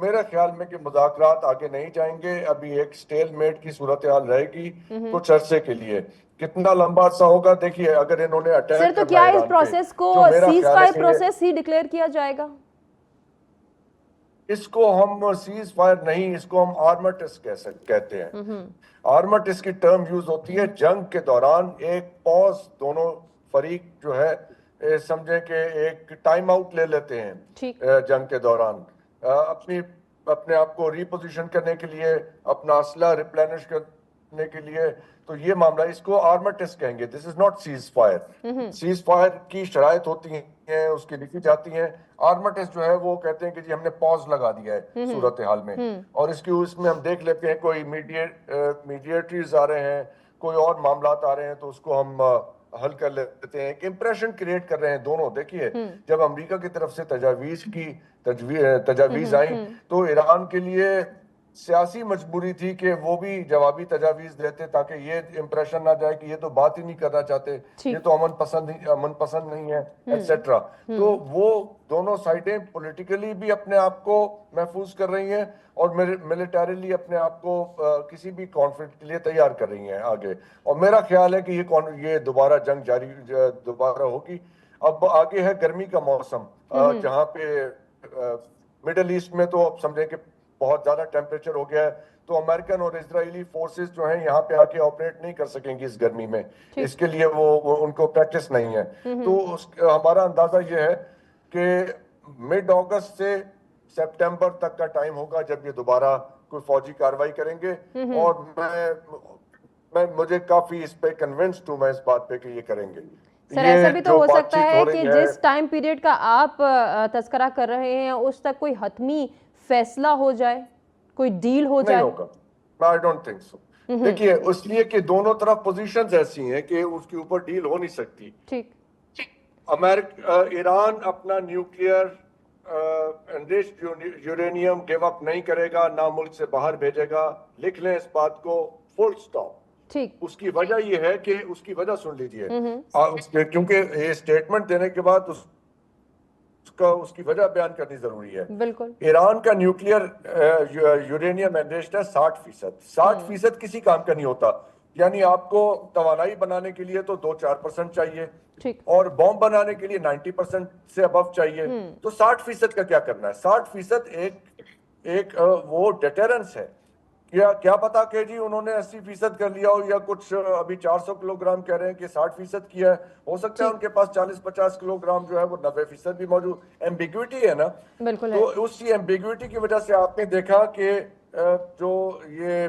میرا خیال میں کہ مذاکرات آگے نہیں جائیں گے. ابھی ایک سٹیل میٹ کی صورتحال رہے گی کچھ عرصے کے لیے. کتنا لمبا عرصہ ہوگا دیکھیے. اگر انہوں نے سر اٹیک تو کرنا کیا اس ایران پروسیس کو جو میرا سیز خیال فائر ہے کہ پروسیس ہی ڈکلیئر کیا جائے گا؟ اس کو ہم سیز فائر نہیں, اس کو ہم آرمٹس کہتے ہیں. آرمٹس کی ٹرم یوز ہوتی ہے جنگ کے دوران. ایک پوز دونوں فریق جو ہے سمجھیں کہ ایک ٹائم آؤٹ لے لیتے ہیں جنگ کے دوران, اپنے آپ کو ریپوزیشن کرنے کے لیے, اپنا اسلحہ ریپلینش کرنے کے لیے. تو یہ معاملہ, اس کو آرمٹس کہیں گے. This is not ceasefire. Ceasefire کی شرائط ہوتی ہیں, اس کی لکھی جاتی ہیں. آرمٹس جو ہے وہ کہتے ہیں کہ جی ہم نے پاز لگا دیا ہے صورتحال میں, اور اس میں ہم دیکھ لیتے ہیں کوئی میڈیٹریز آ رہے ہیں, کوئی اور معاملات آ رہے ہیں, تو اس کو ہم حل کر لیتے ہیں. ایک امپریشن کریٹ کر رہے ہیں دونوں. دیکھیے جب امریکہ کی طرف سے تجاویز آئیں تو ایران کے لیے سیاسی مجبوری تھی کہ وہ بھی جوابی تجاویز دیتے تاکہ یہ امپریشن نہ جائے کہ یہ تو بات ہی نہیں کرنا چاہتے, یہ تو امن پسند نہیں ہے ایٹسیٹرا. تو وہ دونوں سائڈیں پولیٹیکلی بھی اپنے آپ کو محفوظ کر رہی ہیں اور ملیٹریلی اپنے آپ کو کسی بھی کانفلکٹ کے لیے تیار کر رہی ہیں آگے. اور میرا خیال ہے کہ یہ دوبارہ جنگ دوبارہ ہوگی. اب آگے ہے گرمی کا موسم, جہاں پہ مڈل ایسٹ میں تو اب سمجھیں کہ بہت زیادہ ٹیمپریچر ہو گیا ہے, تو امریکن اور اسرائیلی فورسز جو ہیں یہاں پہ آ کے آپریٹ نہیں کر سکیں گی اس گرمی میں. اس کے لیے وہ ان کو پریکٹس نہیں ہے. تو ہمارا اندازہ یہ ہے کہ مڈ اگست سے سپٹمبر تک کا ٹائم ہوگا جب یہ دوبارہ کوئی فوجی کاروائی کریں گے. اور مجھے کافی اس پہ کنونسڈ ہوں میں اس بات پہ کہ یہ کریں گے. سر ایسا بھی تو ہو سکتا ہے کہ جس ٹائم پیریڈ کا آپ تذکرہ کر رہے ہیں اس تک کوئی حتمی فیصلہ ہو جائے, کوئی ڈیل ہو جائے. نہیں ہوگا, I don't think so. دیکھیے اس لیے کہ دونوں طرف پوزیشنز ایسی ہیں کہ اس کے اوپر ڈیل ہو نہیں سکتی. ٹھیک. ایران اپنا nuclear enriched uranium give up نہیں کرے گا, نہ ملک سے باہر بھیجے گا. لکھ لیں اس بات کو, فل سٹاپ. ٹھیک. اس کی وجہ یہ ہے کہ اس کی وجہ سن لیجئے, کیونکہ یہ سٹیٹمنٹ دینے کے بعد اس کی وجہ بیان کرنی ضروری ہے. بالکل. ایران کا نیوکلیئر یورینیم انریچڈ ہے 60%. 60% کسی کام کا نہیں ہوتا. یعنی آپ کو توانائی بنانے کے لیے تو 2-4% چاہیے, اور بوم بنانے کے لیے 90% سے ابو چاہیے. تو 60% کا کیا کرنا ہے؟ 60% ایک وہ ڈیٹرنس ہے. کیا پتا کہ جی انہوں نے 80% کر لیا ہو, یا کچھ ابھی 400 کلو گرام کہہ رہے ہیں کہ 60% کیا ہے. ہو سکتا ہے ان کے پاس 40-50 کلو گرام جو ہے وہ 90% بھی موجود. ایمبیگوٹی ہے نا. تو اسی ایمبیگوٹی کی وجہ سے آپ نے دیکھا کہ جو یہ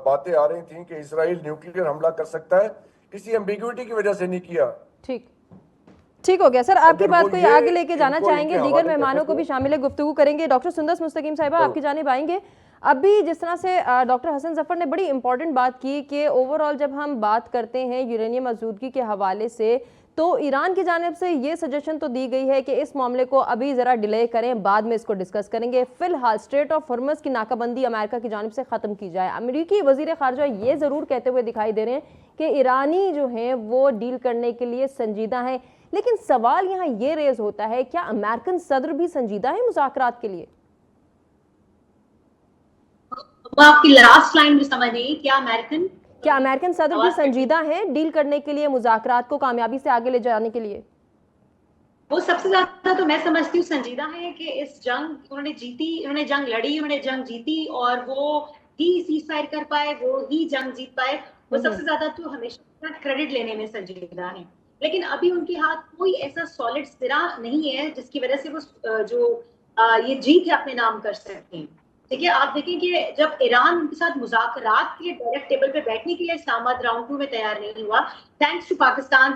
باتیں آ رہی تھیں کہ اسرائیل نیوکلیئر حملہ کر سکتا ہے, اسی ایمبیگوٹی کی وجہ سے نہیں کیا. ٹھیک ہو گیا سر. آپ کی بات کو آگے لے کے جانا چاہیں گے, دیگر مہمانوں کو بھی شامل گفتگو کریں گے. ڈاکٹر سندس مستقیم صاحبہ آپ کی جانب آئیں گے. ابھی جس طرح سے ڈاکٹر حسن ظفر نے بڑی امپورٹنٹ بات کی کہ اوورآل جب ہم بات کرتے ہیں یورینیم آلودگی کے حوالے سے, تو ایران کی جانب سے یہ سجیشن تو دی گئی ہے کہ اس معاملے کو ابھی ذرا ڈیلے کریں, بعد میں اس کو ڈسکس کریں گے. فی الحال اسٹریٹ آف ہرمز کی ناکہ بندی امریکہ کی جانب سے ختم کی جائے. امریکی وزیر خارجہ یہ ضرور کہتے ہوئے دکھائی دے رہے ہیں کہ ایرانی جو ہیں وہ ڈیل کرنے کے لیے سنجیدہ ہیں, لیکن سوال یہاں یہ ریز ہوتا ہے کیا امریکن صدر بھی سنجیدہ ہیں مذاکرات کے لیے؟ آپ کی لاسٹ لائن بھی سمجھ نہیں, کیا امریکن صدر بھی سنجیدہ ہیں ڈیل کرنے کے لیے, مذاکرات کو کامیابی سے آگے لے جانے کے لیے؟ وہ سب سے زیادہ تو میں سمجھتی ہوں سنجیدہ ہے کہ اس جنگ انہوں نے جیتی, انہوں نے جنگ لڑی, انہوں نے جنگ جیتی, اور وہ ہی سیز فائر کر پائے, وہ ہی جنگ جیت پائے. وہ سب سے زیادہ تو ہمیشہ کریڈٹ لینے میں سنجیدہ ہیں. لیکن ابھی ان کے ہاتھ کوئی ایسا سالڈ سرا نہیں ہے جس کی وجہ سے وہ جو یہ جیت ہے اپنے نام کر سکتے ہیں. ٹھیک ہے, آپ دیکھیں کہ جب ایران ان کے ساتھ مذاکرات کے ڈائریکٹ ٹیبل پہ بیٹھنے کے لیے اسلام آباد راؤنڈ 2 میں تیار نہیں ہوا, thanks to Pakistan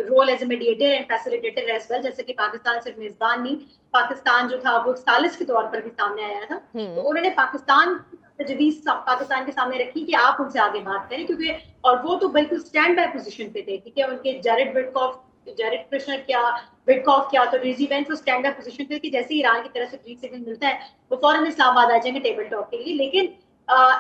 role as a mediator and facilitator as well. جیسے کہ پاکستان صرف میزبان نہیں, پاکستان جو تھا وہ ثالث کے طور پر بھی سامنے آیا تھا. تو انہوں نے پاکستان تجویز پاکستان کے سامنے رکھی کہ آپ ان سے آگے بات کریں, کیونکہ اور وہ تو بالکل اسٹینڈ بائی پوزیشن پہ تھے. ٹھیک ہے, ان کے جیرڈ کرشنر کیا, وڈکاف کیا, تو ریزی وینس وہ اسٹینڈ بائی پوزیشن پہ کہ جیسے ایران کی طرف سے گرین سگنل ملتا ہے وہ فوراً اسلام آباد آ جائیں گے ٹیبل ٹاک کے لیے. لیکن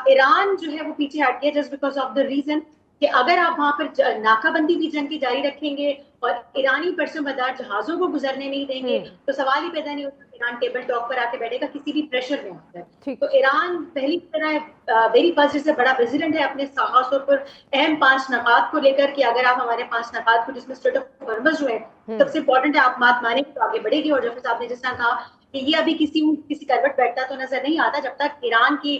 ایران جو ہے وہ پیچھے ہٹ گیا just because of the reason کہ اگر آپ وہاں پر ناکہ بندی بھی جنگ کی جاری رکھیں گے اور ایرانی پرچم بردار جہازوں کو گزرنے نہیں دیں گے تو سوال ہی پیدا نہیں ہوتا ایران ٹیبل ٹاک پر آ کے بیٹھے گا کسی بھی پریشر میں آ کر. تو ایران پہلی طرح ویری فرسٹ سے بڑا پریزیڈنٹ ہے اپنے خاص طور پر اہم 5 نکات کو لے کر کہ اگر آپ ہمارے 5 نکات کو جس میں اسٹریٹ آف ہارمز جو ہے سب سے امپورٹنٹ ہے آپ بات مانیں تو آگے بڑھے گی. اور جیسے صاحب نے جس طرح کہا کہ یہ ابھی کسی کروٹ بیٹھتا تو نظر نہیں آتا جب تک ایران کی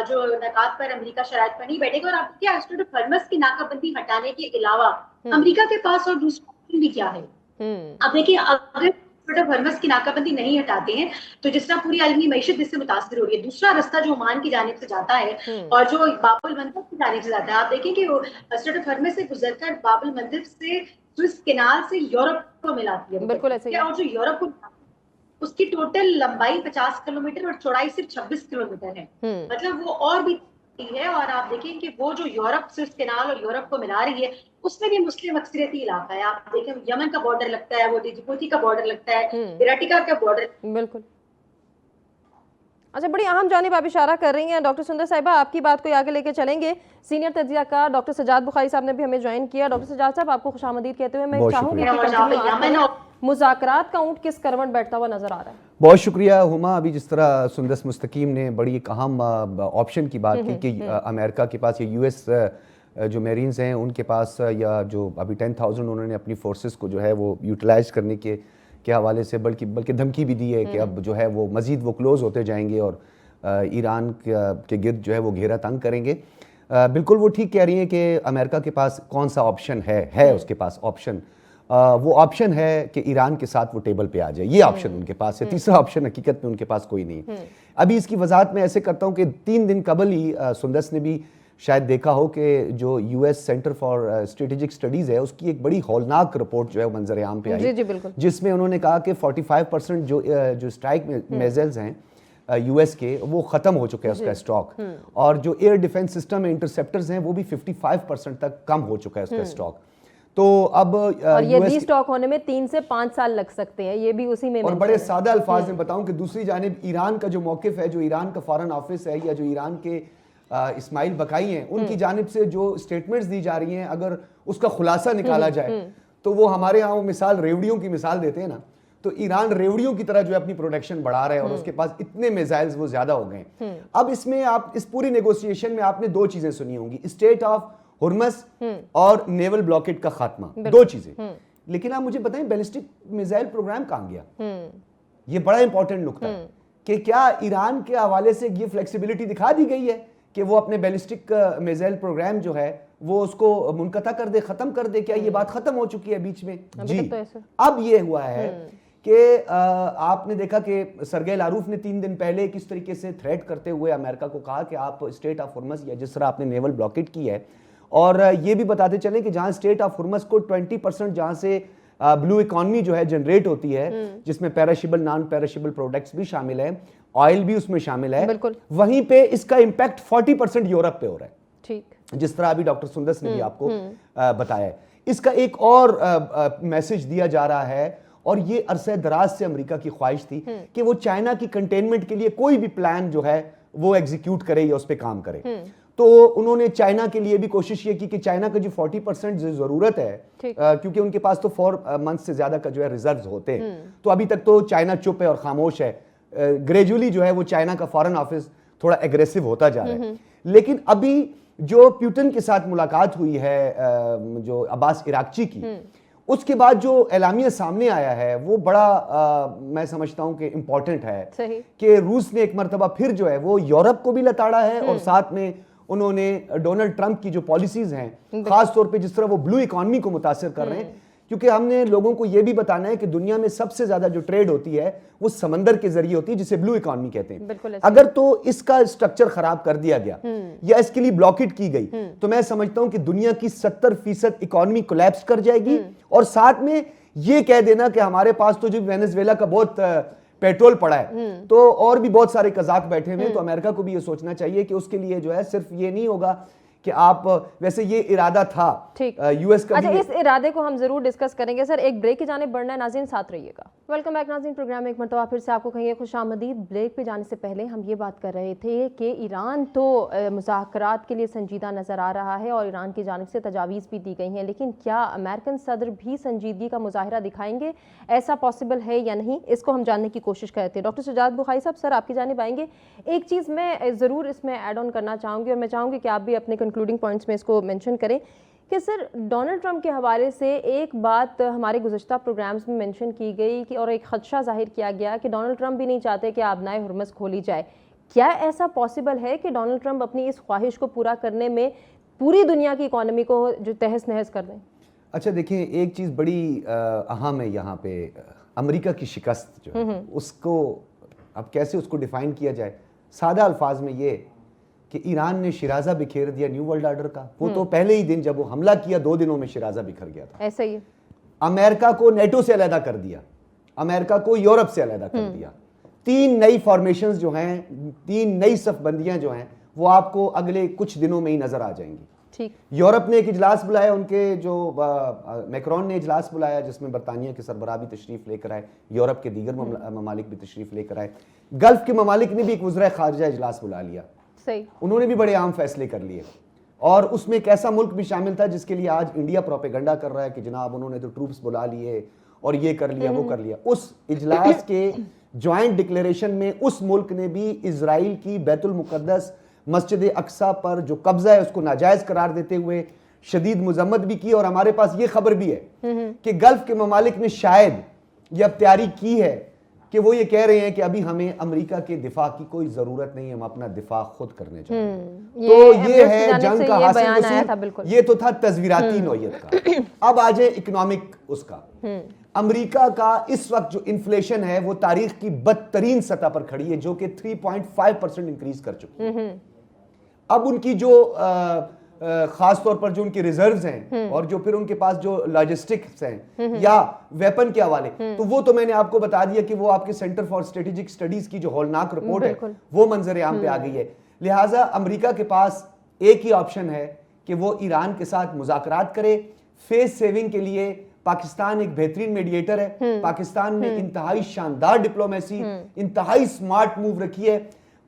جو نکات پر امریکہ شرائط پر نہیں بیٹھے گا. اور آپ کیا اسٹریٹ آف ہارمز کی ناکہ بندی ہٹانے کے علاوہ امریکہ کے پاس اور دوسرا آپشن بھی کیا ہے؟ اب دیکھیے اگر اسٹریٹ آف ہارمز کی ناکہ بندی نہیں ہٹاتے ہیں تو جس طرح پوری عالمی معیشت اس سے متاثر ہو رہی ہے. دوسرا رستہ جو عمان کی جانب سے جاتا ہے اور جو باب المندب کی جانب سے جاتا ہے آپ دیکھیں کہ وہ اسٹریٹ آف ہارمز سے گزر کر باب المندب سے سوئس کینال سے یورپ کو ملاتی ہے. بالکل ایسے ہی. اور جو یورپ کو اس کی ٹوٹل لمبائی 50 کلومیٹر اور چوڑائی صرف 26 کلومیٹر ہے. مطلب وہ اور بھی ہے. اور آپ دیکھیں کہ وہ جو یورپ سوئس کینال اور یورپ کو ملا رہی ہے اس میں بھی مسلم اکثریتی علاقہ ہے. آپ دیکھیں یمن کا بارڈر لگتا ہے, وہ جبوتی کا بارڈر لگتا ہے, ایراٹیکا کا بارڈر. بالکل. اچھا, بڑی اہم جانب آپ اشارہ کر رہی ہیں ڈاکٹر سندر صاحبہ, آپ کی بات کو آگے لے کے چلیں گے. سینئر تجزیہ کار ڈاکٹر سجاد بخاری صاحب نے بھی ہمیں جوائن کیا. ڈاکٹر سجاد صاحب آپ کو خوش آمدید کہتے ہوئے میں چاہوں گی مذاکرات کا اونٹ کس کروٹ بیٹھتا ہوا نظر آ رہا ہے؟ بہت شکریہ ہما. ابھی جس طرح سندس مستقیم نے بڑی ایک اہم آپشن کی بات کی کہ امریکہ کے پاس یا یو ایس جو میرینز ہیں ان کے پاس یا جو ابھی 10,000 انہوں نے اپنی فورسز کو جو ہے وہ یوٹیلائز کرنے کے حوالے سے بلکہ دھمکی بھی دی ہے کہ اب جو ہے وہ مزید وہ کلوز ہوتے جائیں گے اور ایران کے گرد جو ہے وہ گھیرا تنگ کریں گے. بالکل وہ ٹھیک کہہ رہی ہیں کہ امریکہ کے پاس کون سا آپشن ہے اس کے پاس آپشن وہ آپشن ہے کہ ایران کے ساتھ وہ ٹیبل پہ آ جائے. یہ آپشن ان کے پاس ہے. تیسرا آپشن حقیقت میں ان کے پاس کوئی نہیں. ابھی اس کی وضاحت میں ایسے کرتا ہوں کہ 3 دن قبل ہی سندس نے بھی شاید دیکھا ہو کہ جو U S centre for strategic studies ہے اس کی ایک بڑی ہولناک رپورٹ جو ہے منظر عام پہ آئی, جس میں انہوں نے کہا کہ 45% جو اسٹرائک میزائلز ہیں یو ایس کے وہ ختم ہو چکا ہے اس کا اسٹاک, اور جو ایئر ڈیفنس سسٹم انٹرسیپٹرز ہیں وہ بھی 55% تک کم ہو چکا ہے اس کا اسٹاک. تو اب یہ ری اسٹاک ہونے میں 3 سے 5 سال لگ سکتے ہیں, یہ بھی اسی میں. اور بڑے سادہ الفاظ میں بتاؤں کہ دوسری جانب ایران کا جو موقف ہے, جو ایران کا فارن آفس ہے یا جو ایران کے اسماعیل بقائی ہیں ان کی جانب سے جو سٹیٹمنٹس دی جا رہی ہیں, اگر اس کا خلاصہ نکالا جائے تو وہ ہمارے ہاں وہ مثال ریوڑیوں کی مثال دیتے ہیں نا, تو ایران ریوڑیوں کی طرح جو ہے اپنی پروڈکشن بڑھا رہا ہے اور اس کے پاس اتنے میزائلز وہ زیادہ ہو گئے ہیں. اب اس میں آپ اس پوری نیگوسیشن میں آپ نے 2 چیزیں سنی ہوں گی, اسٹیٹ آف ہرمز اور نیول بلاکیڈ کا خاتمہ, 2 چیزیں. لیکن آپ مجھے بتائیں بیلسٹک میزائل پروگرام کہاں گیا؟ یہ بڑا امپورٹنٹ نقطہ ہے کہ کیا ایران کے حوالے سے یہ فلیکسیبلٹی دکھا دی گئی ہے کہ وہ اپنے بیلسٹک میزائل پروگرام جو ہے وہ اس کو منقطع کر دے, ختم کر دے؟ کیا یہ بات ختم ہو چکی ہے بیچ میں؟ جی, اب یہ ہوا ہے کہ آپ نے دیکھا کہ سرگئی لاروف نے 3 دن پہلے کس طریقے سے تھریٹ کرتے ہوئے امریکہ کو کہا کہ آپ اسٹیٹ آف ہرمز یا جس طرح آپ نے نیول بلاکیڈ کی ہے, اور یہ بھی بتاتے چلیں کہ جہاں اسٹیٹ آف ہرمز کو 20% جہاں سے بلو اکانومی جو ہے جنریٹ ہوتی ہے, جس میں پیرشیبل نان پیرشیبل پروڈکٹس بھی شامل ہیں, آئل بھی اس میں شامل ہے, وہیں پہ اس کا امپیکٹ 40% یورپ پہ ہو رہا ہے. ٹھیک, جس طرح ابھی ڈاکٹر سندس نے بھی آپ کو بتایا ہے. اس کا ایک اور میسج دیا جا رہا ہے, اور یہ عرصہ دراز سے امریکہ کی خواہش تھی کہ وہ چائنا کی کنٹینمنٹ کے لیے کوئی بھی پلان جو ہے وہ ایگزیکیوٹ کرے یا اس پہ کام کرے. تو انہوں نے چائنا کے لیے بھی کوشش یہ کی کہ چائنا کا جو 40% ضرورت ہے, کیونکہ ان کے پاس تو 4 منتھ سے زیادہ کا جو ہے ریزروز ہوتے ہیں, تو ابھی تک تو چائنا چپ ہے اور خاموش ہے. گریجولی جو ہے وہ چائنا کا فارن آفس تھوڑا ایگریسو ہوتا جا رہا ہے. لیکن ابھی جو پیوٹن کے ساتھ ملاقات ہوئی ہے جو عباس عراقچی کی, اس کے بعد جو اعلامیہ سامنے آیا ہے وہ بڑا میں سمجھتا ہوں کہ امپورٹنٹ ہے کہ روس نے ایک مرتبہ پھر جو ہے وہ یورپ کو بھی لتاڑا ہے, اور ساتھ میں انہوں نے ڈونلڈ ٹرمپ کی جو پالیسیز ہیں خاص طور پہ جس طرح وہ بلو اکانومی کو متاثر کر رہے ہیں, کیونکہ ہم نے لوگوں کو یہ بھی بتانا ہے کہ دنیا میں سب سے زیادہ جو ٹریڈ ہوتی ہے وہ سمندر کے ذریعے ہوتی ہے, جسے بلو اکانومی کہتے ہیں. اگر تو اس کا اسٹرکچر خراب کر دیا گیا یا اس کے لیے بلاکیڈ کی گئی تو میں سمجھتا ہوں کہ دنیا کی 70% اکانومی کولیپس کر جائے گی, اور ساتھ میں یہ کہہ دینا کہ ہمارے پاس تو جو وینزویلا کا بہت پیٹرول پڑا ہے تو اور بھی بہت سارے قزاق بیٹھے ہوئے ہیں. تو امریکہ کو بھی یہ سوچنا چاہیے کہ اس کے لیے جو ہے صرف یہ نہیں ہوگا کہ آپ ویسے یہ ارادہ تھا ٹھیک یو ایس کا. اچھا اس ارادے کو ہم ضرور ڈسکس کریں گے سر. ایک بریک کی جانب بڑھنا ہے, ناظرین ساتھ رہیے گا. ویلکم بیک ناظرین, پروگرام میں ایک مرتبہ پھر سے آپ کو کہیں خوش آمدید. بریک پہ جانے سے پہلے ہم یہ بات کر رہے تھے کہ ایران تو مذاکرات کے لیے سنجیدہ نظر آ رہا ہے اور ایران کی جانب سے تجاویز بھی دی گئی ہیں, لیکن کیا امریکن صدر بھی سنجیدگی کا مظاہرہ دکھائیں گے؟ ایسا پاسبل ہے یا نہیں, اس کو ہم جاننے کی کوشش کرتے ہیں. ڈاکٹر سجاد بخاری صاحب, سر آپ کی جانب آئیں گے. ایک چیز میں ضرور اس میں ایڈ آن کرنا چاہوں گی اور میں چاہوں گی کہ آپ بھی اپنے کنکلوڈنگ پوائنٹس میں اس کو مینشن کریں کہ سر ڈونلڈ ٹرمپ کے حوالے سے ایک بات ہمارے گزشتہ پروگرامز میں مینشن کی گئی کہ اور ایک خدشہ ظاہر کیا گیا کہ ڈونلڈ ٹرمپ بھی نہیں چاہتے کہ آبنائے ہرمز کھولی جائے. کیا ایسا پاسبل ہے کہ ڈونلڈ ٹرمپ اپنی اس خواہش کو پورا کرنے میں پوری دنیا کی اکانومی کو جو تہس نہس کر دیں؟ اچھا دیکھیں, ایک چیز بڑی اہم ہے یہاں پہ, امریکہ کی شکست جو ہے اس کو اب کیسے اس کو ڈیفائن کیا جائے. سادہ الفاظ میں یہ کہ ایران نے شیرازہ بکھیر دیا نیو ورلڈ آرڈر کا. وہ تو پہلے ہی دن جب وہ حملہ کیا 2 دنوں میں شیرازہ بکھر گیا تھا. ایسا ہی امریکہ کو نیٹو سے علیحدہ کر دیا, امریکہ کو یورپ سے علیحدہ کر دیا. 3 نئی فارمیشنز جو ہیں, 3 نئی صف بندیاں جو ہیں وہ آپ کو اگلے کچھ دنوں میں ہی نظر آ جائیں گی. ٹھیک, یورپ نے ایک اجلاس بلایا, ان کے جو میکرون نے اجلاس بلایا جس میں برطانیہ کے سربراہ بھی تشریف لے کر آئے, یورپ کے دیگر ممالک بھی تشریف لے کر آئے. گلف کے ممالک نے بھی ایک وزراء خارجہ اجلاس بلا لیا. صحیح, انہوں نے بھی بڑے عام فیصلے کر لیے اور اس میں ایک ایسا ملک بھی شامل تھا جس کے لیے آج انڈیا پروپیگنڈا کر رہا ہے کہ جناب انہوں نے تو ٹروپس بلا لیے اور یہ کر لیا وہ کر لیا. اس اجلاس کے جوائنٹ ڈکلیریشن میں اس ملک نے بھی اسرائیل کی بیت المقدس مسجد اقصیٰ پر جو قبضہ ہے اس کو ناجائز قرار دیتے ہوئے شدید مذمت بھی کی. اور ہمارے پاس یہ خبر بھی ہے کہ گلف کے ممالک نے شاید یہ اب تیاری کی ہے کہ وہ یہ کہہ رہے ہیں کہ ابھی ہمیں امریکہ کے دفاع کی کوئی ضرورت نہیں, ہم اپنا دفاع خود کرنے چاہتے ہیں. تو یہ ہے جنگ کا حاصل وصول. یہ تو تھا تصویراتی نوعیت کا. اب آ جائے اکنامک اس کا. امریکہ کا اس وقت جو انفلیشن ہے وہ تاریخ کی بدترین سطح پر کھڑی ہے جو کہ 3.5% انکریز کر چکی ہے. اب ان کی جو خاص طور پر جو ان کی ریزروز ہیں اور جو پھر ان کے پاس جو لاجسٹکس ہیں یا ویپن کے حوالے, تو وہ تو میں نے آپ کو بتا دیا کہ وہ آپ کے سینٹر فار اسٹریٹجک سٹڈیز کی جو ہولناک رپورٹ ہے وہ منظر عام پہ آ گئی ہے. لہٰذا امریکہ کے پاس ایک ہی آپشن ہے کہ وہ ایران کے ساتھ مذاکرات کرے. فیس سیونگ کے لیے پاکستان ایک بہترین میڈیٹر ہے. پاکستان نے انتہائی شاندار ڈپلومیسی, انتہائی سمارٹ موو رکھی ہے.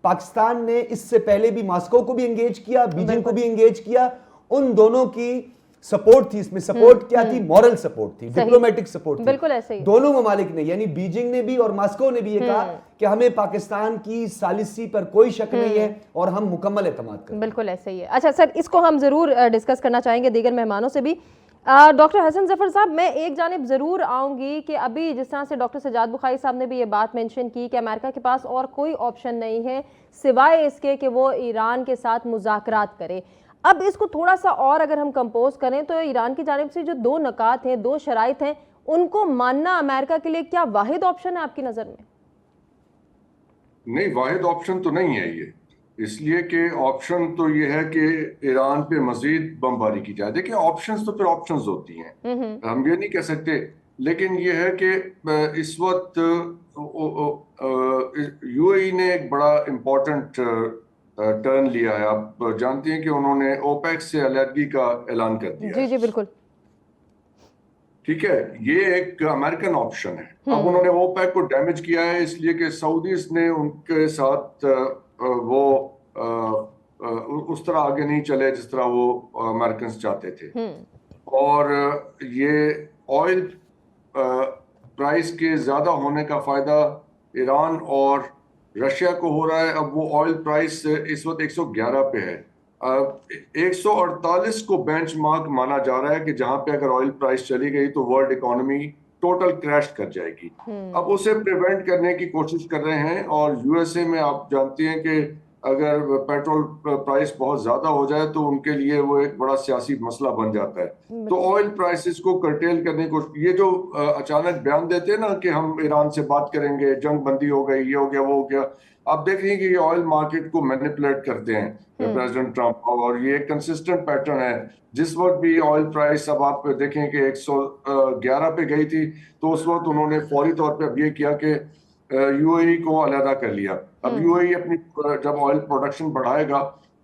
پاکستان نے اس سے پہلے بھی ماسکو کو بھی انگیج کیا, بیجنگ کو بھی انگیج کیا. ان دونوں کی سپورٹ تھی, اس میں سپورٹ کیا تھی, مورل سپورٹ تھی, ڈپلومیٹک سپورٹ تھی. بالکل ایسے ہی دونوں ممالک نے, یعنی بیجنگ نے بھی اور ماسکو نے بھی یہ کہا کہ ہمیں پاکستان کی ثالثی پر کوئی شک نہیں ہے اور ہم مکمل اعتماد کرتے ہیں. بالکل ایسے ہی ہے. اچھا سر, اس کو ہم ضرور ڈسکس کرنا چاہیں گے دیگر مہمانوں سے بھی. ڈاکٹر حسن ظفر صاحب, میں ایک جانب ضرور آؤں گی کہ ابھی جس طرح سے ڈاکٹر سجاد بخاری صاحب نے بھی یہ بات مینشن کی کہ امریکہ کے پاس اور کوئی آپشن نہیں ہے سوائے اس کے کہ وہ ایران کے ساتھ مذاکرات کرے. اب اس کو تھوڑا سا اور اگر ہم کمپوز کریں تو ایران کی جانب سے جو 2 نکات ہیں, 2 شرائط ہیں, ان کو ماننا امریکہ کے لیے کیا واحد آپشن ہے آپ کی نظر میں؟ نہیں, واحد آپشن تو نہیں ہے یہ, اس لیے کہ آپشن تو یہ ہے کہ ایران پہ مزید بمباری کی جائے. دیکھیں آپشنز تو پھر آپشنز ہوتی ہیں, ہم یہ نہیں کہہ سکتے, لیکن یہ ہے کہ اس وقت یو اے ای نے ایک بڑا امپورٹنٹ ٹرن لیا ہے. آپ جانتے ہیں کہ انہوں نے اوپیک سے علیحدگی کا اعلان کر دیا. جی جی بالکل ٹھیک ہے, یہ ایک امریکن آپشن ہے. اب انہوں نے اوپیک کو ڈیمیج کیا ہے اس لیے کہ سعودیز نے ان کے ساتھ وہ اس طرح آگے نہیں چلے جس طرح وہ امریکنز چاہتے تھے. اور یہ آئل پرائس کے زیادہ ہونے کا فائدہ ایران اور رشیا کو ہو رہا ہے. اب وہ آئل پرائس اس وقت 111 پہ ہے. 148 کو بینچ مارک مانا جا رہا ہے کہ جہاں پہ اگر آئل پرائس چلی گئی تو ورلڈ اکانومی ٹوٹل کریش کر جائے گی. اب اسے پریونٹ کرنے کی کوشش کر رہے ہیں. اور یو ایس اے میں آپ جانتے ہیں کہ اگر پیٹرول پرائس بہت زیادہ ہو جائے تو ان کے لیے وہ ایک بڑا سیاسی مسئلہ بن جاتا ہے. تو آئل پرائسز کو کرٹیل کرنے کو یہ جو اچانک بیان دیتے ہیں نا کہ ہم ایران سے بات کریں گے, جنگ بندی ہو گئی, یہ ہو گیا, وہ ہو گیا, آپ دیکھ رہی ہیں کہ یہ آئل مارکیٹ کو مینیپولیٹ کرتے ہیں پریزیڈنٹ ٹرمپ. اور یہ ایک کنسسٹنٹ پیٹرن ہے. جس وقت بھی آئل پرائس, اب آپ دیکھیں کہ 111 پہ گئی تھی تو اس وقت انہوں نے فوری طور پہ اب یہ کیا کہ یو اے ای کو علیحدہ کر لیا. اب یو اے ای اپنی جب آئل پروڈکشن بڑھائے گا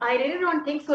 I really don't think so.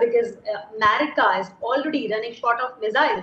because America is already running short of missiles,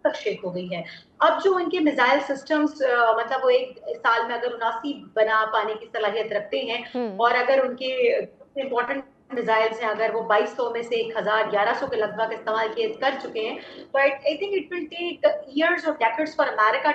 تک شیک ہو گئی ہے. اب جو ان کے میزائل سسٹمز مطلب وہ ایک سال میں اگر 79 بنا پانے کی صلاحیت رکھتے ہیں اور اگر ان کے امپورٹنٹ میزائلز ہیں اگر وہ 2200 میں سے 1100 کے لگ بھگ استعمال کر چکے ہیں تو I think it will take years اور ڈیکیڈز فار امریکہ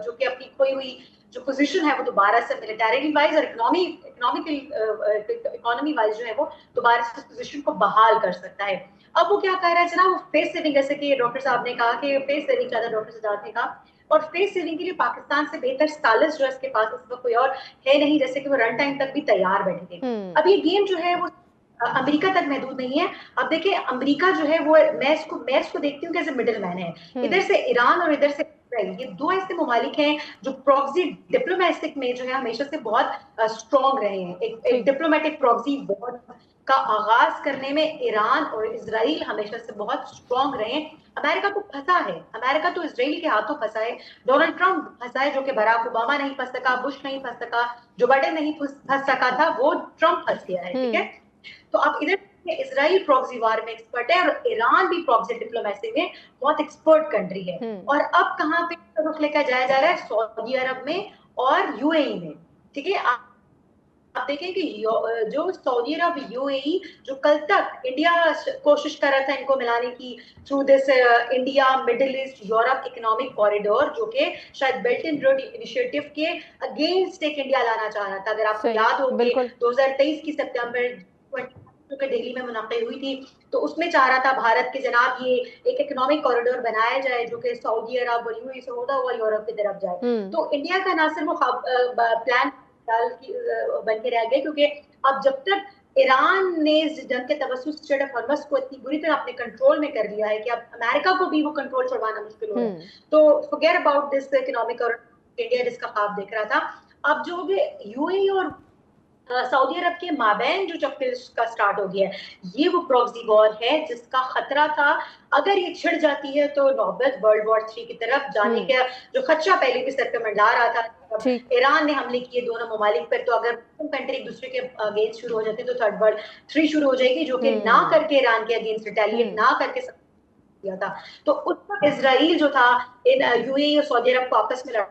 جو کہ اپنی کھوئی ہوئی جو پوزیشن ہے وہ دوبارہ سے ملٹری وائز اور اکانومی وائز جو ہے وہ دوبارہ سے اس پوزیشن کو بحال کر سکتا ہے. اب وہ کیا کہہ رہا ہے جناب, وہ فیس سیونگ, جیسے کہ ڈاکٹر صاحب نے کہا کہ فیس سیونگ زیادہ, ڈاکٹر سجاد نے کہا, اور فیس سیونگ کے لیے پاکستان سے بہتر سالس جو ہے اس کے پاس اس وقت کوئی اور ہے نہیں, جیسے کہ وہ رن ٹائم تک بھی تیار بیٹھے تھے. اب یہ گیم جو ہے وہ امریکہ تک محدود نہیں ہے. اب دیکھیں امریکہ جو ہے وہ میں اس کو دیکھتی ہوں کہ ایز اے مڈل مین ہے. ادھر سے ایران اور ادھر سے یہ دو ایسے ممالک ہیں جو پراکسی ڈپلومیسک میں جو ہے ہمیشہ سے بہت اسٹرانگ رہے ہیں. ایک ڈپلومیٹک پراکسی وار کا آغاز کرنے میں ایران اور اسرائیل ہمیشہ سے بہت اسٹرانگ رہے ہیں. امریکہ کو پھنسا ہے, امریکہ تو اسرائیل کے ہاتھوں پھنسا ہے, ڈونلڈ ٹرمپ پھنسا ہے جو کہ براک اوباما نہیں پھنس سکا, بش نہیں پھنس سکا, جو بائیڈن نہیں پھنس سکا تھا, وہ ٹرمپ پھنس گیا ہے. ٹھیک ہے, تو اب ادھر اسرائیل پراکسی وار میں ایکسپرٹ ہے اور ایران بھی پراکسی ڈپلومیسی میں بہت ایکسپرٹ کنٹری ہے. اور اب کہاں پہ رخ لے کر جایا جا رہا ہے, سعودی عرب میں اور یو اے ای میں. ٹھیک ہے, آپ دیکھیں کہ جو سعودی عرب یو اے ای جو کل تک انڈیا کوشش کر رہا تھا ان کو ملانے کی through this India Middle East Europe economic corridor, جو کہ شاید بیلٹ اینڈ روڈ انیشیٹو کے اگینسٹ ایک انڈیا لانا چاہ رہا تھا. اگر آپ کو یاد ہو کہ 2023 کی سپتمبر جو کہ دہلی میں منعقد ہوئی تھی تو اس میں چاہ رہا تھا بھارت کے جناب یہ ایک اکنامک کوریڈور بنایا جائے جو کہ سعودی عرب اور یو اے ای سے ہوتا ہوا یورپ کی طرف جائے. تو انڈیا کا نہ صرف وہ پلان بن کے رہ گئے, کیونکہ اب جب تک ایران نے جنگ کے توسط اسٹریٹ آف ہارمز کو اتنی بری طرح اپنے کنٹرول میں کر لیا ہے کہ اب امریکہ کو بھی وہ کنٹرول چھڑوانا مشکل ہو رہا ہے. تو فورگیٹ اباؤٹ دس اکنامک اور انڈیا جس کا خواب دیکھ رہا تھا. اب جو یو اے ای اور سعودی عرب کے مابین جو چکر کا سٹارٹ ہو گیا ہے, یہ وہ پراکسی وار ہے جس کا خطرہ تھا اگر یہ چھڑ جاتی ہے تو نوبت ورلڈ وار 3 کی طرف جانے کا جو خدشہ پہلے بھی سر پہ منڈا رہا تھا. ایران نے حملے کیے دونوں ممالک پر, تو اگر کنٹری ایک دوسرے کے اگینسٹ شروع ہو جاتی تو تھرڈ ورلڈ 3 شروع ہو جائے گی, جو کہ نہ کر کے ایران کے اگینسٹ ریٹیلیٹ نہ کر کے کیا تھا. تو اس وقت اسرائیل جو تھا یو اے ای اور سعودی عرب کو آپس میں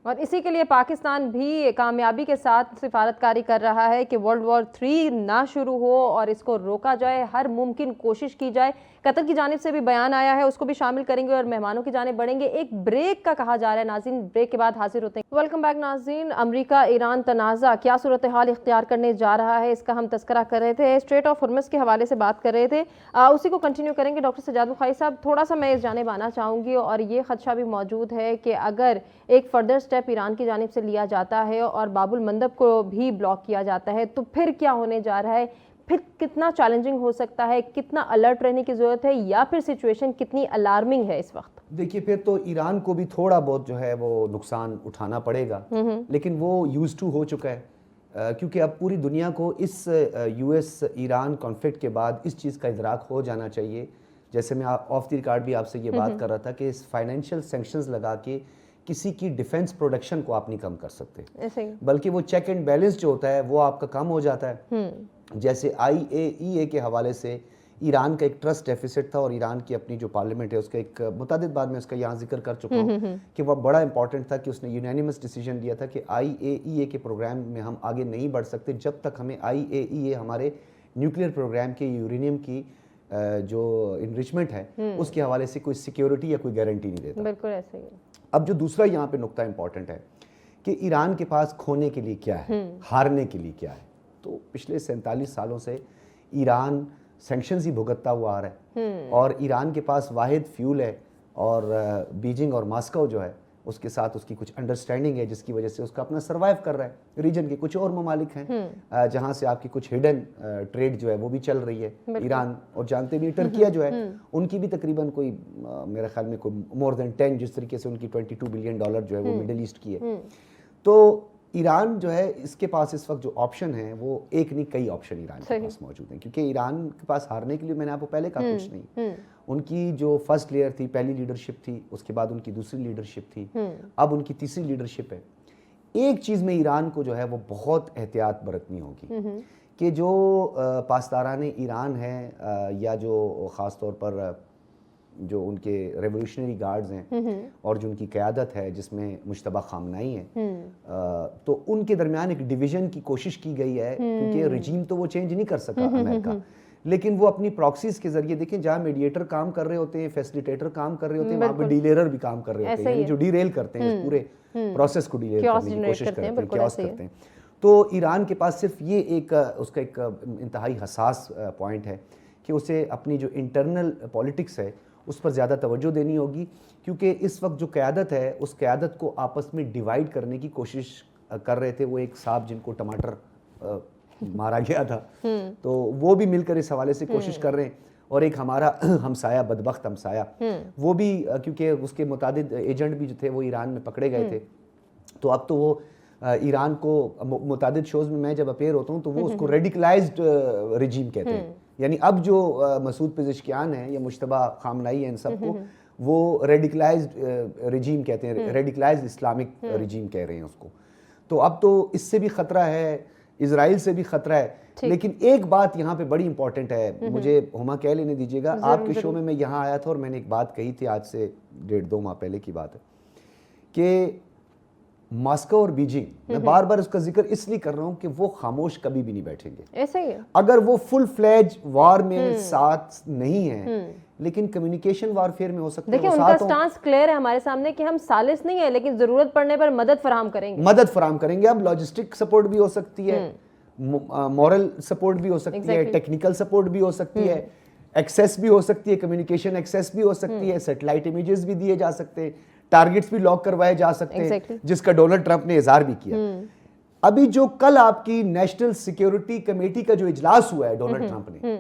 اور اسی کے لیے پاکستان بھی کامیابی کے ساتھ سفارتکاری کر رہا ہے کہ ورلڈ وار 3 نہ شروع ہو اور اس کو روکا جائے, ہر ممکن کوشش کی جائے. قطر کی جانب سے بھی بیان آیا ہے, اس کو بھی شامل کریں گے اور مہمانوں کی جانب بڑھیں گے. ایک بریک کا کہا جا رہا ہے ناظرین, بریک کے بعد حاضر ہوتے ہیں. ویلکم بیک ناظرین. امریکہ ایران تنازع کیا صورتحال اختیار کرنے جا رہا ہے, اس کا ہم تذکرہ کر رہے تھے, اسٹریٹ آف ہارمز کے حوالے سے بات کر رہے تھے, اسی کو کنٹینیو کریں گے. ڈاکٹر سجاد بخاری صاحب, تھوڑا سا میں اس جانب آنا چاہوں گی, اور یہ خدشہ بھی موجود ہے کہ اگر ایک فردر سٹیپ ایران کی جانب سے لیا جاتا ہے اور باب المندب کو بھی بلاک کیا جاتا ہے تو پھر کیا ہونے جا رہا ہے, پھر کتنا چیلنجنگ ہو سکتا ہے, کتنا الرٹ رہنے کی ضرورت ہے, یا پھر سچویشن کتنی الارمنگ ہے اس وقت؟ دیکھیے پھر تو ایران کو بھی تھوڑا بہت جو ہے وہ نقصان اٹھانا پڑے گا, لیکن وہ یوز ٹو ہو چکا ہے, کیونکہ اب پوری دنیا کو اس یو ایس ایران کانفلکٹ کے بعد اس چیز کا ادراک ہو جانا چاہیے. جیسے میں آف دی ریکارڈ بھی آپ سے یہ بات کر رہا تھا کہ فائنینشیل سینکشنز لگا کے کسی کی ڈیفنس پروڈکشن کو آپ نہیں کم کر سکتے, بلکہ وہ چیک اینڈ بیلنس جو ہوتا ہے وہ آپ کا کم ہو جاتا ہے. جیسے IAEA کے حوالے سے ایران کا ایک ٹرسٹ ڈیفیسٹ تھا, اور ایران کی اپنی جو پارلیمنٹ ہے اس کا ایک متعدد بار میں اس کا یہاں ذکر کر چکا ہوں کہ وہ بڑا امپورٹنٹ تھا کہ اس نے یونینیمس ڈیسیجن لیا تھا کہ IAEA کے پروگرام میں ہم آگے نہیں بڑھ سکتے جب تک ہمیں IAEA ہمارے نیوکلیئر پروگرام کے یورینیم کی جو انریچمنٹ ہے اس کے حوالے سے کوئی سیکیورٹی یا کوئی گارنٹی نہیں دیتا. بالکل ایسے ہی. اب جو دوسرا یہاں پہ نقطہ امپورٹنٹ ہے کہ ایران کے پاس کھونے کے لیے کیا ہے, ہارنے کے لیے کیا ہے. تو پچھلے 47 سالوں سے ایران سینکشنز ہی بھگتتا ہوا آ رہا ہے, اور ایران کے پاس واحد فیول ہے, اور بیجنگ اور ماسکو جو ہے اس کے ساتھ اس کی کچھ انڈرسٹینڈنگ ہے جس کی وجہ سے اس کا اپنا سروائیو کر رہا ہے. ریجن کے کچھ اور ممالک ہیں جہاں سے آپ کی کچھ ہڈن ٹریڈ جو ہے وہ بھی چل رہی ہے. ایران اور جانتے بھی ٹرکیہ جو ہے ان کی بھی تقریباً کوئی میرے خیال میں کوئی مور دین 10 جس طریقے سے ان کی $22 بلین جو ہے وہ مڈل ایسٹ کی ہے. تو ایران جو ہے اس کے پاس اس وقت جو آپشن ہیں وہ ایک نہیں کئی آپشن ایران کے پاس موجود ہیں, کیونکہ ایران کے پاس ہارنے کے لیے میں نے آپ کو پہلے کہا کچھ نہیں. ان کی جو فرسٹ لیئر تھی, پہلی لیڈرشپ تھی, اس کے بعد ان کی دوسری لیڈرشپ تھی, اب ان کی تیسری لیڈرشپ ہے. ایک چیز میں ایران کو جو ہے وہ بہت احتیاط برتنی ہوگی کہ جو پاسداران ایران ہیں یا جو خاص طور پر جو ان کے ریولیوشنری گارڈز ہیں اور جو ان کی قیادت ہے جس میں مجتبیٰ خامنائی ہیں، تو ان کے درمیان ایک ڈویژن کی کوشش کی گئی ہے، کیونکہ رجیم تو وہ چینج نہیں کر سکا امریکہ، لیکن وہ اپنی پراکسیز کے ذریعے، دیکھیں جہاں میڈیٹر کام کر رہے ہوتے ہیں، فیسیلیٹیٹر کام کر رہے ہوتے ہیں، وہاں پہ ڈیلیرر بھی کام کر رہے ہوتے ہیں، یعنی جو ڈیریل کرتے ہیں اس پورے پروسیس کو ڈیلیل کرنے کی کوشش کرتے ہیں، کیوس کرتے ہیں۔ تو ایران کے پاس صرف یہ ایک اس کا ایک انتہائی حساس پوائنٹ ہے کہ اسے اپنی جو انٹرنل پولیٹکس ہے اس پر زیادہ توجہ دینی ہوگی، کیونکہ اس وقت جو قیادت ہے اس قیادت کو آپس میں ڈیوائیڈ کرنے کی کوشش کر رہے تھے۔ وہ ایک صاحب جن کو ٹماٹر مارا گیا تھا، تو وہ بھی مل کر اس حوالے سے کوشش کر رہے ہیں، اور ایک ہمارا ہمسایہ، بدبخت ہمسایہ، وہ بھی کیونکہ اس کے متعدد ایجنٹ بھی جو تھے وہ ایران میں پکڑے گئے تھے، تو اب تو وہ ایران کو متعدد شوز میں جب اپیئر ہوتا ہوں تو وہ اس کو ریڈیکلائزڈ رجیم کہتے ہیں، یعنی اب جو مسعود پزشکیان ہیں یا مجتبیٰ خامنائی ہیں، ان سب کو وہ ریڈیکلائزڈ رجیم کہتے ہیں، ریڈیکلائزڈ اسلامک رجیم کہہ رہے ہیں اس کو۔ تو اب تو اس سے بھی خطرہ ہے، اسرائیل سے بھی خطرہ ہے، لیکن ایک بات یہاں پہ بڑی امپورٹنٹ ہے، مجھے ہما کہہ لینے دیجیے گا، آپ کے شو میں یہاں آیا تھا اور میں نے ایک بات کہی تھی، آج سے 1.5-2 ماہ پہلے کی بات ہے، کہ ماسکو اور بیجنگ، میں بار بار اس کا ذکر اس لیے کر رہا ہوں کہ وہ خاموش کبھی بھی نہیں بیٹھیں گے، ایسا ہی ہے، اگر وہ فل فلیج وار میں ساتھ نہیں ہیں لیکن کمیونیکیشن وارفیئر میں ہو سکتے ہیں۔ دیکھیں ان کا سٹانس کلیئر ہے ہمارے سامنے کہ ہم سالس نہیں ہیں، لیکن ضرورت پڑنے پر مدد فراہم کریں گے، مدد فراہم کریں گے۔ اب لاجسٹک سپورٹ بھی ہو سکتی ہے، مورل سپورٹ بھی ہو سکتی ہے، ٹیکنیکل سپورٹ بھی ہو سکتی ہے، ایکسیس بھی ہو سکتی ہے، کمیونیکیشن ایکسیس بھی ہو سکتی ہے، سیٹلائٹ امیجز بھی دیے جا سکتے ہیں، ٹارگٹس بھی لاک کروائے جا سکتے ہیں، جس کا ڈونلڈ ٹرمپ نے اظہار بھی کیا۔ ابھی جو کل آپ کی نیشنل سیکیورٹی کمیٹی کا جو اجلاس ہوا ہے ڈونلڈ ٹرمپ نے،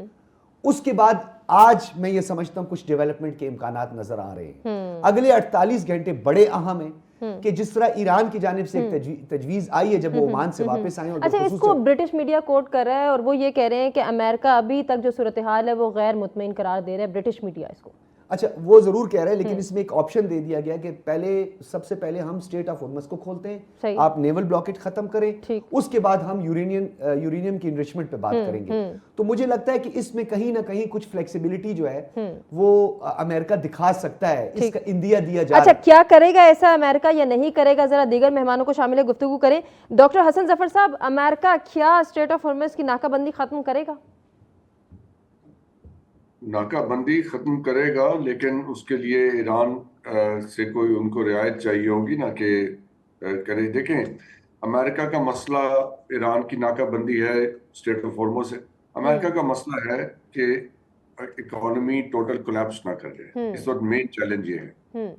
اس کے بعد آج میں یہ سمجھتا ہوں کچھ ڈیولپمنٹ کے امکانات نظر آ رہے ہیں۔ اگلے 48 گھنٹے بڑے اہم ہیں کہ جس طرح ایران کی جانب سے ایک تجویز آئی ہے جب وہ عمان سے واپس آئے، اور اچھا اس کو برٹش میڈیا کوٹ کر رہا ہے اور وہ یہ کہہ رہے ہیں کہ امریکہ ابھی تک جو صورتحال ہے وہ غیر مطمئن قرار دے رہا ہے، برٹش میڈیا اس کو۔ اچھا وہ ضرور کہہ رہے ہیں، لیکن اس میں ایک آپشن دے دیا گیا کہ سب سے پہلے ہم اسٹریٹ آف ہارمز کو کھولتے ہیں، آپ نیول بلاکیٹ ختم کریں، اس کے بعد ہم یورینیم کی انریچمنٹ پہ بات کریں گے۔ تو مجھے لگتا ہے کہ اس میں کہیں نہ کہیں کچھ فلیکسیبلٹی جو ہے وہ امریکہ دکھا سکتا ہے، اس کا اندیا دیا جا رہا ہے۔ اچھا کیا کرے گا ایسا امریکہ یا نہیں کرے گا، ذرا دیگر مہمانوں کو شامل گفتگو کریں۔ ڈاکٹر حسن ظفر صاحب، امریکہ کیا اسٹریٹ آف ہارمز کی ناکہ بندی ختم کرے گا؟ ناکہ بندی ختم کرے گا، لیکن اس کے لیے ایران سے کوئی ان کو رعایت چاہیے ہوگی نا کہ کرے۔ دیکھیں امریکہ کا مسئلہ ایران کی ناکہ بندی ہے اسٹریٹ آف ہارمز سے، امریکہ کا مسئلہ ہے کہ اکانومی ٹوٹل کولیپس نہ کر جائے، اس وقت مین چیلنج یہ ہے۔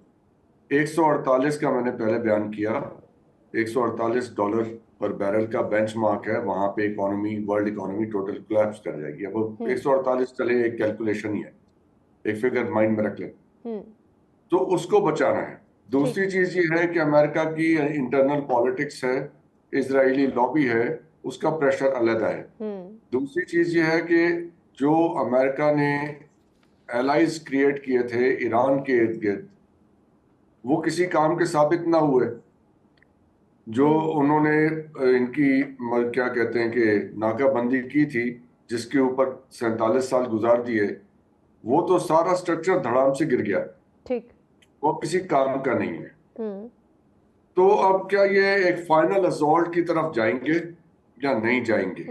148 کا میں نے پہلے بیان کیا، $148 پر بیرل کا بینچ مارک ہے، وہاں پہ ورلڈ اکانومی ٹوٹل کولیپس کر جائے گی۔ اب 148 چلے ایک کیلکولیشن ہی ہے، ایک فگر مائنڈ میں رکھ لیں، تو اس کو بچانا ہے۔ دوسری چیز یہ ہے کہ امریکہ کی انٹرنل پالیٹکس ہے، اسرائیلی لابی ہے، اس کا پریشر علیحدہ ہے۔ دوسری چیز یہ ہے کہ جو امریکہ نے ایلائز کریٹ کیے تھے ایران کے ارد گرد، وہ کسی کام کے ثابت نہ ہوئے۔ جو انہوں نے ان کی کیا کہتے ہیں کہ ناکہ بندی کی تھی، جس کے اوپر 47 سال گزار دیے، وہ تو سارا سٹرکچر دھڑام سے گر گیا، وہ کسی کام کا نہیں ہے۔ تو اب کیا یہ ایک فائنل ازالٹ کی طرف جائیں گے یا نہیں جائیں گے؟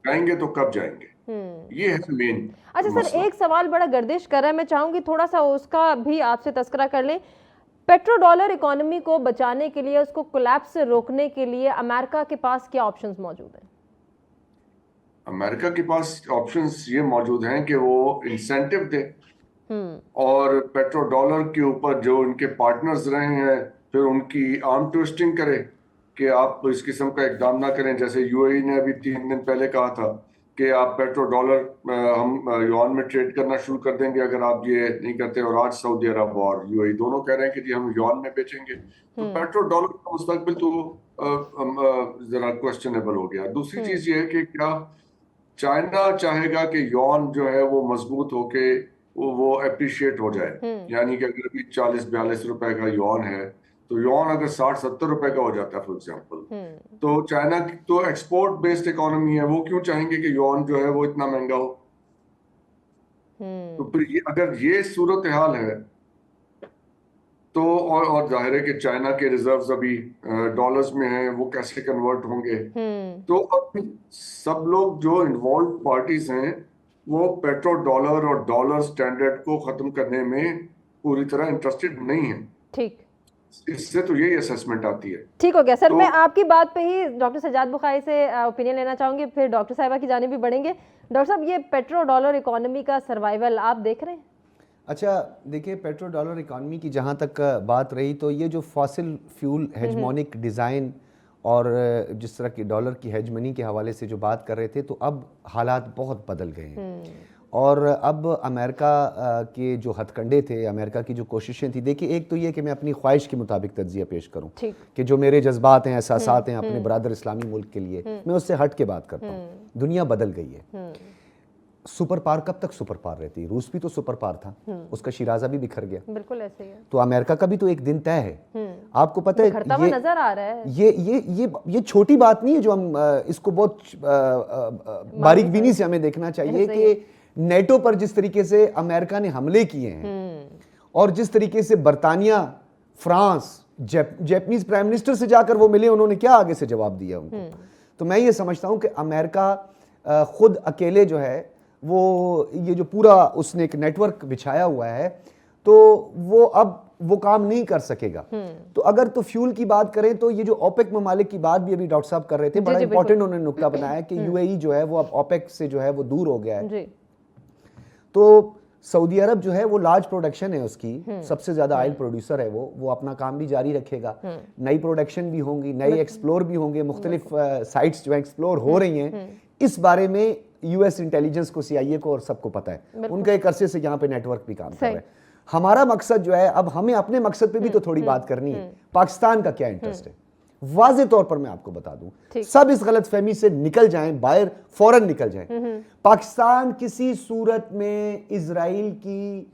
جائیں گے تو کب جائیں گے؟ یہ ہے مین۔ اچھا سر، ایک سوال بڑا گردش کر رہا ہے، میں چاہوں گی تھوڑا سا اس کا بھی آپ سے تذکرہ کر لیں۔ پیٹرو ڈالر اکانومی کو بچانے کے لیے، اس کو کولیپس سے روکنے کے لیے امریکہ کے پاس کیا آپشنز موجود ہیں؟ امریکہ کے پاس آپشنز یہ موجود ہیں کہ وہ انسینٹیو دے اور پیٹرو ڈالر کے اوپر جو ان کے پارٹنرز رہے ہیں پھر ان کی آرم ٹویسٹنگ کرے کہ آپ اس قسم کا اقدام نہ کریں۔ جیسے یو اے ای نے ابھی 3 دن پہلے کہا تھا کہ آپ پیٹرو ڈالر ہم یوان میں ٹریڈ کرنا شروع کر دیں گے اگر آپ یہ نہیں کرتے، اور آج سعودی عرب اور یو اے ای دونوں کہہ رہے ہیں کہ جی ہم یوان میں بیچیں گے۔ تو پیٹرو ڈالر کا مستقبل تو ذرا کوسچنیبل ہو گیا۔ دوسری چیز یہ ہے کہ کیا چائنا چاہے گا کہ یوان جو ہے وہ مضبوط ہو کے وہ اپریشیٹ ہو جائے، یعنی کہ اگر ابھی 40-42 روپے کا یوان ہے تو یوان اگر 60-70 روپے کا ہو جاتا ہے فار ایگزامپل، تو چائنا تو ایکسپورٹ بیسڈ اکانومی ہے، وہ کیوں چاہیں گے کہ یوان جو ہے وہ اتنا مہنگا ہو؟ تو پھر اگر یہ صورتحال ہے تو اور ظاہر ہے کہ چائنا کے ریزروز ابھی ڈالرز میں ہیں، وہ کیسے کنورٹ ہوں گے؟ تو اب سب لوگ جو انوالوڈ پارٹیز ہیں وہ پیٹرو ڈالر اور ڈالر سٹینڈرڈ کو ختم کرنے میں پوری طرح انٹرسٹڈ نہیں ہیں. ٹھیک، اس سے تو یہی اسیسمنٹ آتی ہے. ٹھیک ہو گیا سر. میں آپ کی بات پہ ہی ڈاکٹر سجاد بخاری سے اوپینین لینا چاہوں گی، پھر ڈاکٹر صاحبہ کی جانب بھی بڑھیں گے. ڈاکٹر صاحب، یہ پیٹرو ڈالر اکانومی کا سروائیول آپ دیکھ رہے ہیں؟ اچھا دیکھیں، پیٹرو ڈالر اکانومی کی جہاں تک بات رہی تو یہ جو فاسل فیول ہیجمونک ڈیزائن اور جس طرح کی ڈالر کی ہیجمنی کے حوالے سے جو بات کر رہے تھے، تو اب حالات بہت بدل گئے ہیں. اور اب امریکہ کے جو ہتھ کنڈے تھے، امریکہ کی جو کوششیں تھیں، دیکھیں ایک تو یہ کہ میں اپنی خواہش کے مطابق تجزیہ پیش کروں کہ جو میرے جذبات ہیں، احساسات ہیں اپنے برادر اسلامی ملک کے لیے، میں اس سے ہٹ کے بات کرتا ہوں. دنیا بدل گئی ہے. سپر پار کب تک سپر پار رہتی؟ روس بھی تو سپر پار تھا، اس کا شیرازہ بھی بکھر گیا. بالکل ایسے ہی ہے. تو امریکہ کا بھی تو ایک دن طے ہے. آپ کو پتہ ہے بکھرتا ہوا نظر آ رہا ہے. یہ چھوٹی بات نہیں ہے جو ہم اس کو بہت باریک بینی سے ہمیں دیکھنا چاہیے کہ نیٹو پر جس طریقے سے امریکہ نے حملے کیے ہیں اور جس طریقے سے برطانیہ، فرانس، جیپنیز پرائم منسٹر سے جا کر وہ ملے، انہوں نے کیا آگے سے جواب دیا ان کو. تو میں یہ سمجھتا ہوں کہ امریکہ خود اکیلے جو ہے وہ یہ جو پورا اس نے ایک نیٹ ورک بچھایا ہوا ہے، تو وہ اب وہ کام نہیں کر سکے گا. تو اگر تو فیول کی بات کریں تو یہ جو اوپیک ممالک کی بات بھی ابھی ڈاکٹر صاحب کر رہے تھے، بڑا امپورٹنٹ انہوں نے نقطہ بنایا کہ یو اے ای جو ہے وہ اب اوپیک سے جو ہے وہ دور ہو گیا ہے. تو سعودی عرب جو ہے وہ لارج پروڈکشن ہے، اس کی سب سے زیادہ آئل پروڈیوسر ہے، وہ اپنا کام بھی جاری رکھے گا. نئی پروڈکشن بھی ہوں گی، نئے ایکسپلور بھی ہوں گے، مختلف سائٹس جو ایکسپلور ہو رہی ہیں. اس بارے میں یو ایس انٹیلیجنس کو، سی آئی اے کو اور سب کو پتہ ہے. ان کا ایک عرصے سے یہاں پہ نیٹ ورک بھی کام کر رہا ہے. ہمارا مقصد جو ہے، اب ہمیں اپنے مقصد پہ بھی تو تھوڑی بات کرنی ہے. پاکستان کا کیا انٹرسٹ ہے؟ واضح طور پر میں آپ کو بتا دوں، سب اس غلط فہمی سے نکل جائیں باہر، فوراً نکل جائیں. پاکستان کسی صورت میں اسرائیل کی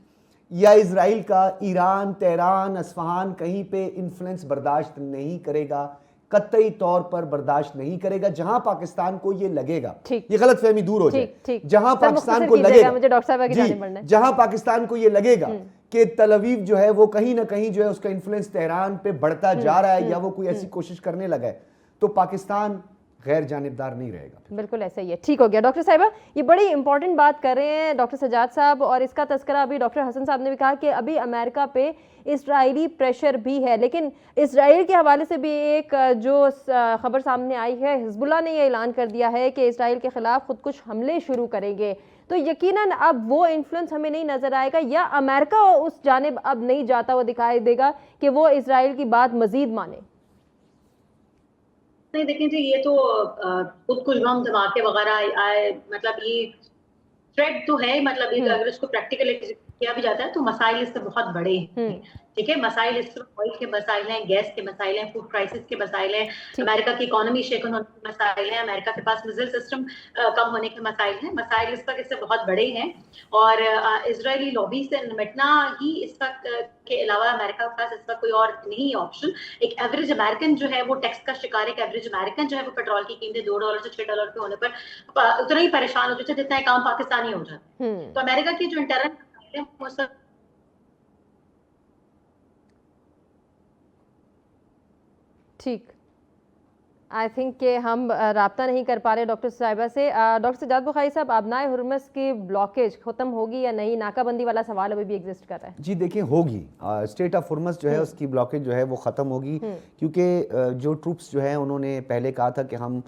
یا اسرائیل کا ایران، تہران، اصفہان کہیں پہ انفلوئنس برداشت نہیں کرے گا، قطعی طور پر برداشت نہیں کرے گا. جہاں پاکستان کو یہ لگے گا، یہ غلط فہمی دور ہو جائے، جہاں پاکستان کو لگے گا، جہاں پاکستان کو یہ لگے گا کہ تل اویو جو ہے وہ کہیں نہ کہیں جو ہے اس کا انفلوئنس تہران پہ بڑھتا جا رہا ہے یا وہ کوئی ایسی کوشش کرنے لگا ہے، تو پاکستان غیر جانبدار نہیں رہے گا. بالکل ایسا ہی ہے. ٹھیک ہو گیا. ڈاکٹر صاحبہ، یہ بڑی امپورٹنٹ بات کر رہے ہیں ڈاکٹر سجاد صاحب، اور اس کا تذکرہ ابھی ڈاکٹر حسن صاحب نے بھی کہا کہ ابھی امریکہ پہ اسرائیلی پریشر بھی ہے. لیکن اسرائیل کے حوالے سے بھی ایک جو خبر سامنے آئی ہے، حزب اللہ نے یہ اعلان کر دیا ہے کہ اسرائیل کے خلاف خود کش حملے شروع کریں گے. تو یقیناً اب وہ انفلوئنس ہمیں نہیں نظر آئے گا، یا امریکہ اس جانب اب نہیں جاتا وہ دکھائی دے گا کہ وہ اسرائیل کی بات مزید مانے. نہیں دیکھیں جی، یہ تو خود کچھ بم دھماکے وغیرہ آئے، مطلب یہ تھریٹ تو ہے، مطلب اگر اس کو پریکٹیکل کیا بھی جاتا ہے تو مسائل اس سے بہت بڑے ہیں. ٹھیک ہے، مسائل اس میں آئل کے مسائل ہیں، گیس کے مسائل ہیں، فوڈ کرائسس کے مسائل ہیں، امریکہ کی اکانومی شیکن ہونے کے مسائل ہیں، امریکہ کے پاس میزائل سسٹم کم ہونے کے مسائل ہیں. مسائل اس وقت اس سے بہت بڑے ہیں، اور اسرائیلی لابی سے نمٹنا ہی اس وقت کے علاوہ امریکہ کے پاس اس وقت کوئی اور نہیں آپشن. ایک ایوریج امریکن جو ہے وہ ٹیکس کا شکار ہے. ایک ایوریج امریکن جو ہے وہ پیٹرول کی قیمتیں $2 سے $6 پہ ہونے پر اتنا ہی پریشان ہو جاتا ہے جتنا ایک عام پاکستانی ہو جاتا ہے. تو امریکہ کی جو انٹرنل مسائل ہیں وہ سب ٹھیک. آئی تھنک کہ ہم رابطہ نہیں کر پا رہے ڈاکٹر صاحبہ سے. ڈاکٹر سجاد بخاری صاحب، آبنائے ہرمز کی بلاکیج ختم ہوگی یا نہیں؟ ناکہ بندی والا سوال ابھی بھی ایگزسٹ کر رہا ہے. جی دیکھیں، ہوگی. اسٹریٹ آف ہرمز جو ہے اس کی بلاکیج جو ہے وہ ختم ہوگی، کیونکہ جو ٹروپس جو ہیں انہوں نے پہلے کہا تھا کہ ہم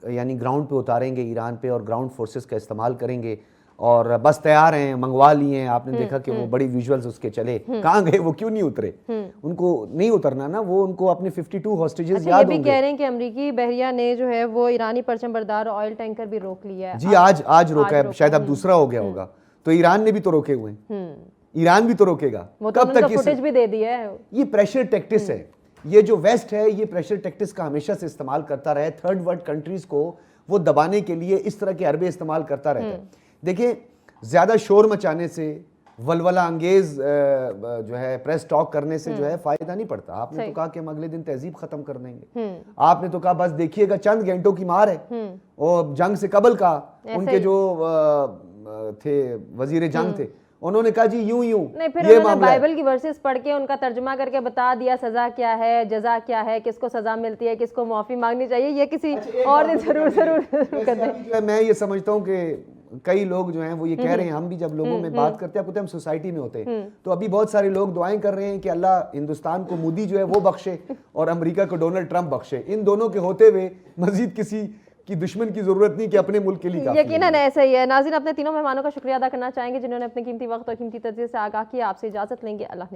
یعنی گراؤنڈ پہ اتاریں گے ایران پہ اور گراؤنڈ فورسز کا استعمال کریں گے، اور بس تیار ہیں، منگوا لیے ہیں. آپ نے دیکھا کہ وہ بڑی ویژولز اس کے چلے. کہاں گئے وہ؟ کیوں نہیں اترے؟ ان کو نہیں اترنا نا، وہ ان کو اپنے 52 ہوسٹیجز یاد ہوں گے. یہ بھی کہہ رہے ہیں کہ امریکی بحریہ نے جو ہے وہ ایرانی پرچم بردار آئل ٹینکر بھی روک لیا ہے. جی آج روکا ہے، شاید اب دوسرا ہو گیا ہوگا. تو ایران نے بھی تو روکے ہوئے ہیں، ایران بھی تو روکے گا. کب تک فوٹیج بھی دے دی ہے. یہ پریشر ٹیکٹس ہے. یہ جو ویسٹ ہے یہ پریشر ٹیکٹس کا ہمیشہ سے استعمال کرتا رہا ہے. تھرڈ ورلڈ کنٹریز کو وہ دبانے کے لیے اس طرح کے حربے استعمال کرتا رہتا ہے. دیکھیں، زیادہ شور مچانے سے، ولولہ انگیز جو ہے پریس ٹاک کرنے سے جو ہے فائدہ نہیں پڑتا. آپ نے تو کہا کہ ہم اگلے دن تہذیب ختم کر دیں گے. آپ نے تو کہا بس دیکھیے گا چند گھنٹوں کی مار ہے، اور جنگ سے قبل کا ان کے جو تھے وزیر جنگ تھے, انہوں نے کہا جی یوں نہیں, پھر یہ انہوں نے معاملہ ہے. بائبل کی ورسز پڑھ کے ان کا ترجمہ کر کے بتا دیا سزا کیا ہے, جزا کیا ہے, کس کو سزا ملتی ہے, کس کو معافی مانگنی چاہیے, یہ کسی اور نے ضرور کر دیں. میں یہ سمجھتا ہوں کہ کئی لوگ جو ہیں وہ یہ کہہ رہے ہیں, ہم بھی جب لوگوں میں بات کرتے ہیں, ہم سوسائٹی میں ہوتے ہیں, تو ابھی بہت سارے لوگ دعائیں کر رہے ہیں کہ اللہ ہندوستان کو مودی جو ہے وہ بخشے اور امریکہ کو ڈونلڈ ٹرمپ بخشے. ان دونوں کے ہوتے ہوئے مزید کسی کی دشمن کی ضرورت نہیں کہ اپنے ملک کے لیے کافی ہے. یقیناً ایسا ہی ہے. ناظرین, اپنے تینوں مہمانوں کا شکریہ ادا کرنا چاہیں گے جنہوں نے اپنے قیمتی وقت اور قیمتی تجزیے سے آگاہ کیا. آپ سے اجازت لیں گے. اللہ نے